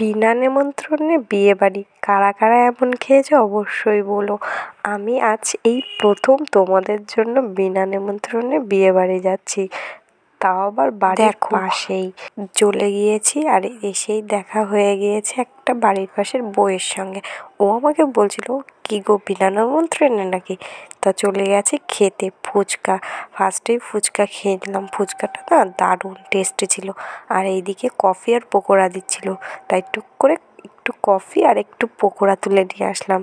বিনা নিমন্ত্রণে বিয়েবাড়ি কারা কারা এমন খেয়েছো অবশ্যই বলো। আমি আজ এই প্রথম তোমাদের জন্য বিনা নিমন্ত্রণে বিয়েবাড়ি যাচ্ছি, তাও আবার বাড়ির পাশেই। চলে গিয়েছি আর এসেই দেখা হয়ে গিয়েছে একটা বাড়ির পাশের বউয়ের সঙ্গে। ও আমাকে বলছিল, কী গো বিনা নিমন্ত্রণে নাকি? তা চলে গেছি খেতে ফুচকা। ফার্স্টেই ফুচকা খেয়ে নিলাম, ফুচকাটা না দারুণ টেস্টি ছিল। আর এইদিকে কফি আর পকোড়া দিচ্ছিল, তাই টুক করে একটু কফি আর একটু পকোড়া তুলে নিয়ে আসলাম।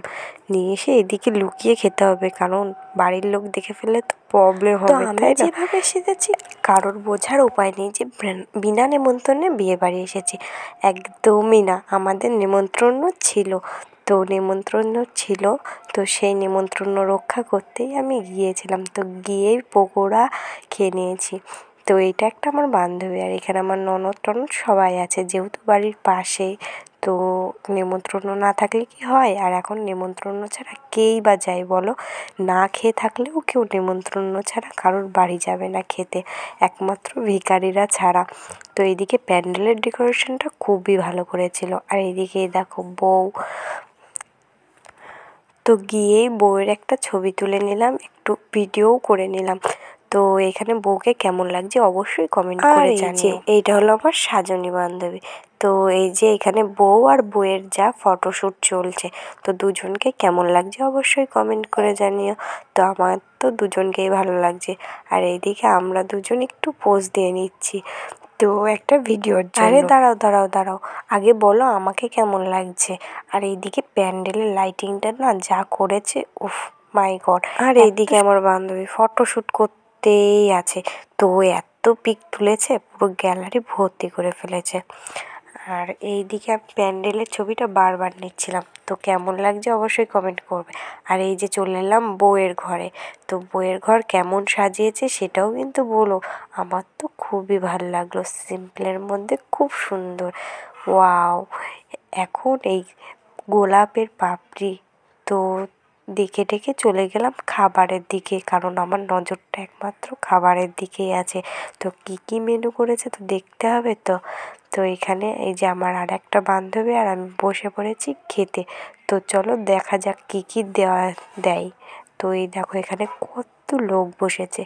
নিয়ে এসে এদিকে লুকিয়ে খেতে হবে, কারণ বাড়ির লোক দেখে ফেললে তো প্রবলেম হবে, তাই না? যেভাবে এসেছি কারোর বোঝার উপায় নেই যে বিনা নিমন্ত্রণে বিয়ে বাড়ি এসেছি। একদমই না, আমাদের নিমন্ত্রণও ছিল। তো নিমন্ত্রণ ছিল, তো সেই নিমন্ত্রণ রক্ষা করতেই আমি গিয়েছিলাম। তো গিয়েই পকোড়া খেয়ে নিয়েছি। তো এটা একটা আমার বান্ধবী, আর এখানে আমার ননদ টনদ সবাই আছে, যেহেতু বাড়ির পাশেই। তো নিমন্ত্রণ না থাকলে কি হয়, আর এখন নিমন্ত্রণ ছাড়া কেই বা যায় বলো? না খেয়ে থাকলেও কেউ নিমন্ত্রণ ছাড়া কারোর বাড়ি যাবে না খেতে, একমাত্র ভিখারিরা ছাড়া। তো এইদিকে প্যান্ডেলের ডেকোরেশনটা খুবই ভালো করেছিল। আর এইদিকে দেখো বউ। তো গিয়েই বউয়ের একটা ছবি তুলে নিলাম, একটু ভিডিওও করে নিলাম। তো এখানে বউকে কেমন লাগছে অবশ্যই কমেন্ট করে জানিও। এইটা হলো আমার সাজনী বান্ধবী। তো এই যে এখানে বউ আর বউয়ের যা ফটোশ্যুট চলছে, তো দুজনকে কেমন লাগছে অবশ্যই কমেন্ট করে জানিও। তো আমার তো দুজনকেই ভালো লাগছে। আর এইদিকে আমরা দুজন একটু পোজ দিয়ে নিচ্ছি, তো একটা ভিডিওর জন্য। আরে দাঁড়াও দাঁড়াও দাঁড়াও, আগে বলো আমাকে কেমন লাগছে। আর এইদিকে প্যান্ডেলের লাইটিংটা না যা করেছে, উফ মাই গড। আর এইদিকে আমার বান্ধবী ফটোশ্যুট করতেই আছে, তো এত পিক তুলেছে পুরো গ্যালারি ভর্তি করে ফেলেছে। আর এইদিকে প্যান্ডেলের ছবিটা বারবার নিচ্ছিলাম, তো কেমন লাগছে অবশ্যই কমেন্ট করবে। আর এই যে চলে এলাম বউয়ের ঘরে, তো বউয়ের ঘর কেমন সাজিয়েছে সেটাও কিন্তু বলো। আমার তো খুবই ভালো লাগলো, সিম্পলের মধ্যে খুব সুন্দর, ওয়াও। এখন এই গোলাপের পাপড়ি, তো দেখে দেখে চলে গেলাম খাবারের দিকে, কারণ আমার নজরটা একমাত্র খাবারের দিকেই আছে। তো কী কী মেনু করেছে তো দেখতে হবে তো। তো এখানে এই যে আমার আর একটা বান্ধবী আর আমি বসে পড়েছি খেতে। তো চলো দেখা যাক কী কী দেয়। তো এই দেখো এখানে কত লোক বসেছে,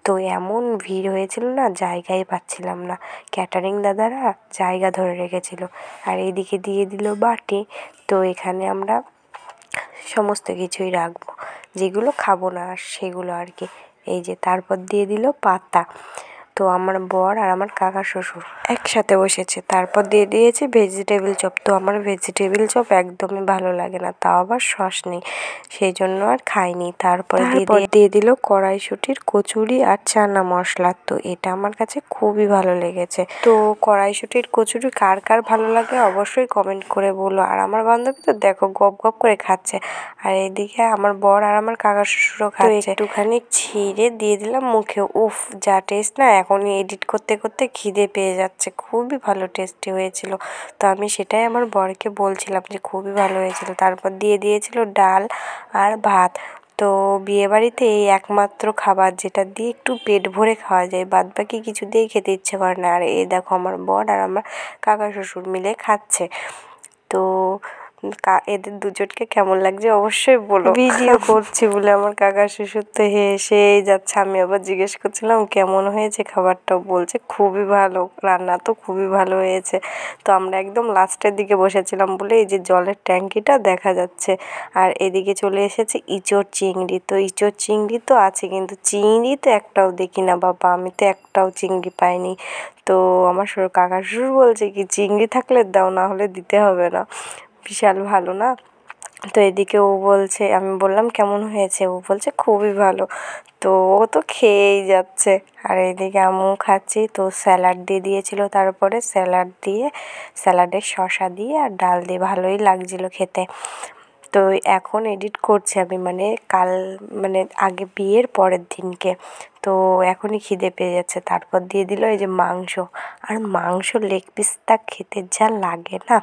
তো এমন ভিড় হয়েছিল না, জায়গাই পাচ্ছিলাম না। ক্যাটারিং দাদারা জায়গা ধরে রেখেছিল। আর এইদিকে দিয়ে দিল বাটি, তো এখানে আমরা সমস্ত কিছুই রাখবো, যেগুলো খাবো না সেগুলো আর কি। এই যে তারপর দিয়ে দিল পাতা, তো আমার বর আর আমার কাকা শ্বশুর একসাথে বসেছে। তারপর দিয়ে দিয়েছে ভেজিটেবিল চপ, তো আমার ভেজিটেবিল চপ একদমই ভালো লাগে না, তাও আবার সস নেই, সেই জন্য আর খাইনি। তারপরে দিয়ে দিল কড়াইশুঁটির কচুরি আর চানা মশলা, তো এটা আমার কাছে খুবই ভালো লেগেছে। তো কড়াইশুঁটির কচুরি কার কার ভালো লাগে অবশ্যই কমেন্ট করে বলো। আর আমার বান্ধবী তো দেখো গপ গপ করে খাচ্ছে, আর এদিকে আমার বর আর আমার কাকা শ্বশুরও খাচ্ছে। একটুখানি ছিঁড়ে দিয়ে দিলাম মুখে, উফ যা টেস্ট না, এখনই এডিট করতে করতে খিদে পেয়ে যাচ্ছে। খুবই ভালো টেস্টি হয়েছিল, তো আমি সেটাই আমার বরকে বলছিলাম যে খুবই ভালো হয়েছিল। তারপর দিয়ে দিয়েছিল ডাল আর ভাত। তো বিয়েবাড়িতে এই একমাত্র খাবার যেটা দিয়ে একটু পেট ভরে খাওয়া যায়, বাদ বাকি কিছু দিয়েই খেতে ইচ্ছে করে না। আর এই দেখো আমার বর আর আমার কাকা শ্বশুর মিলে খাচ্ছে। তো এদের দুজনকে কেমন লাগছে অবশ্যই বলো। ভিডিও করছি বলে আমার কাকা শ্বশুর তো হেসেই যাচ্ছে। আমি আবার জিজ্ঞেস করছিলাম কেমন হয়েছে খাবারটাও, বলছে খুবই ভালো, রান্না তো খুবই ভালো হয়েছে। তো আমরা একদম লাস্টের দিকে বসেছিলাম বলে এই যে জলের ট্যাঙ্কিটা দেখা যাচ্ছে। আর এদিকে চলে এসেছে ইঁচড় চিংড়ি, তো ইঁচড় চিংড়ি তো আছে, কিন্তু চিংড়ি তো একটাও দেখি না বাবা, আমি তো একটাও চিংড়ি পাইনি। তো আমার কাকা শ্বশুর বলছে কি চিংড়ি থাকলে দাও, না হলে দিতে হবে না। বিশাল ভালো না? তো এদিকে ও বলছে, আমি বললাম কেমন হয়েছে, ও বলছে খুবই ভালো। তো ও তো খেয়েই যাচ্ছে। আর এইদিকে আমিও খাচ্ছি। তো স্যালাড দিয়ে দিয়েছিল, তারপরে স্যালাড দিয়ে, স্যালাডে শসা দিয়ে আর ডাল দিয়ে ভালোই লাগছিলো খেতে। তো এখন এডিট করছি আমি, মানে আগে বিয়ের পরের দিনকে। তো এখনই খিদে পেয়ে যাচ্ছে। তারপর দিয়ে দিল এই যে মাংস, আর মাংস লেগ পিসটা খেতে যা লাগে না,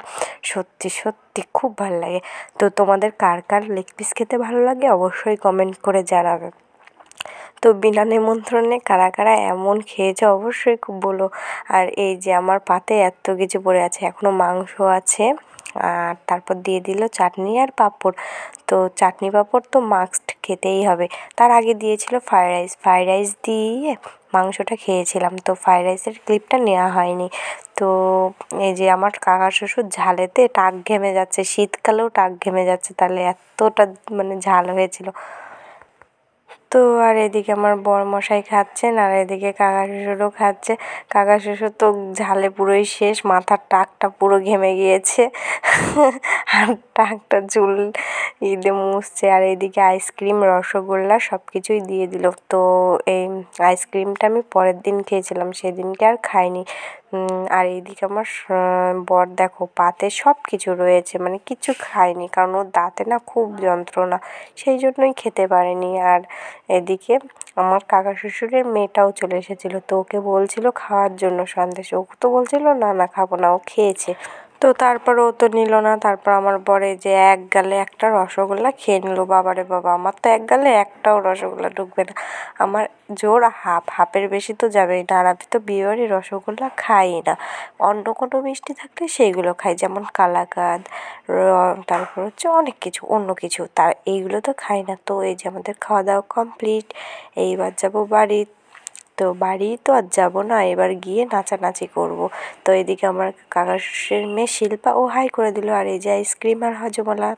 সত্যি সত্যি খুব ভালো লাগে। তো তোমাদের কার কার লেগ পিস খেতে ভালো লাগে অবশ্যই কমেন্ট করে জানাবে। তো বিনা নিমন্ত্রণে কারা কারা এমন খেয়েছে অবশ্যই খুব বলো। আর এই যে আমার পাতে এত কিছু পড়ে আছে, এখনও মাংস আছে, আর তারপর দিয়ে দিল চাটনি আর পাঁপড়। তো চাটনি পাঁপড় তো মাস্ট খেতেই হবে। তার আগে দিয়েছিল ফ্রাইড রাইস দিয়ে মাংসটা খেয়েছিলাম, তো ফ্রাইড রাইসের ক্লিপটা নেওয়া হয়নি। তো এই যে আমার কাকা শ্বশুর ঝালেতে টাক ঘেমে যাচ্ছে, শীতকালেও টাক ঘেমে যাচ্ছে, তাহলে এতটা মানে ঝাল হয়েছিল। তো আর এদিকে আমার বরমশাই খাচ্ছেন, আর এদিকে কাকা শ্বশুরও খাচ্ছে। কাকা শ্বশুর তো ঝালে পুরোই শেষ, মাথার টাকটা পুরো ঘেমে গিয়েছে আর টাকটা চুল দিয়ে মুছছে। আর এইদিকে আইসক্রিম, রসগোল্লা সব কিছুই দিয়ে দিল। তো এই আইসক্রিমটা আমি পরের দিন খেয়েছিলাম, সেদিনকে আর খাইনি। আর এইদিকে আমার বর দেখো পাতে সব কিছু রয়েছে, মানে কিছু খায়নি, কারণ ওর দাঁতে না খুব যন্ত্রণা, সেই জন্যই খেতে পারেনি। আর এদিকে আমার কাকা শ্বশুরের মেয়েটাও চলে এসেছিলো, তো ওকে বলছিল খাওয়ার জন্য সন্দেশ, ও তো বলছিল না না খাবো না, ও খেয়েছে। তো তারপর ও তো নিল না, তারপর আমার বরে যে এক গালে একটা রসগোল্লা খেয়ে নিল। বাবারে বাবা, আমার তো এক গালে একটাও রসগোল্লা ঢুকবে না, আমার জোর হাফের বেশি তো যাবেই না। আর আমি তো বিয়েবাড়ির রসগোল্লা খাই না, অন্য কোনো মিষ্টি থাকলে সেইগুলো খাই, যেমন কালাকাঁদ, তারপর হচ্ছে অনেক কিছু অন্য কিছু, তার এইগুলো তো খাই না। তো এই যে আমাদের খাওয়া দাওয়া কমপ্লিট, এইবার যাবো বাড়ি। তো বাড়ি তো আর যাবো না, এবার গিয়ে নাচানাচি করবো। তো এদিকে আমার কাকা শ্বশুরের মেয়ে শিল্পা, ও হাই করে দিল। আর এই যে আইসক্রিম আর হজমোলা